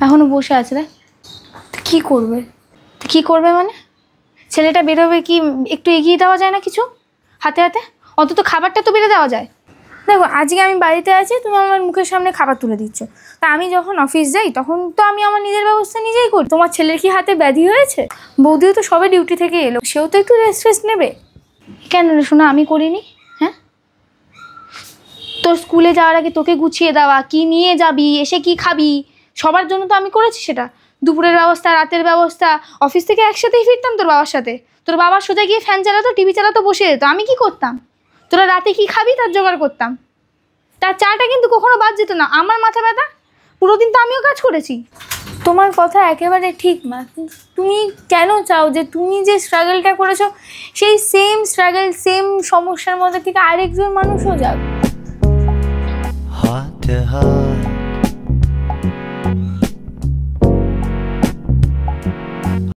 এখনো বসে আছে রে। কি করবে? কি করবে মানে? ছেলেটা বেরোবে কি একটু এগিয়ে দেওয়া যায় না কিছু হাতে হাতে? অন্তত খাবারটা তো বেড়ে দেওয়া যায়। দেখো আজকে আমি বাড়িতে আছি, তুমি আমার মুখের সামনে খাবার তুলে দিচ্ছ, তা আমি যখন অফিস যাই তখন তো আমি আমার নিজের ব্যবস্থা নিজেই করি। তোমার ছেলের কি হাতে ব্যাধি হয়েছে? বৌদিও তো সবে ডিউটি থেকে এলো, সেও তো একটু রেস্ট নেবে। কেন রে শোনা আমি করিনি? হ্যাঁ, তোর স্কুলে যাওয়ার আগে তোকে গুছিয়ে দেওয়া, কি নিয়ে যাবি, এসে কি খাবি, সবার জন্য তো আমি করেছি সেটা। দুপুরের ব্যবস্থা, রাতের ব্যবস্থা, অফিস থেকে একসাথেই ফিরতাম তোর বাবার সাথে। তোর বাবা সোজা গিয়ে ফ্যান চালাতো, টিভি চালাতো, বসে যেত, আমি কি করতাম? তোরা রাতে কি খাবি তার জোগাড় করতাম। তার চাটা কিন্তু কখনো বাদ যেত না। আমার মাথা ব্যথা, পুরো দিন তো আমিও কাজ করেছি। তোমার কথা একেবারে ঠিক মা, তুমি কেন চাও যে তুমি যে স্ট্রাগলটা করেছো সেই সেম স্ট্রাগল, সেম সমস্যার মধ্যে থেকে আরেকজন মানুষও যাক?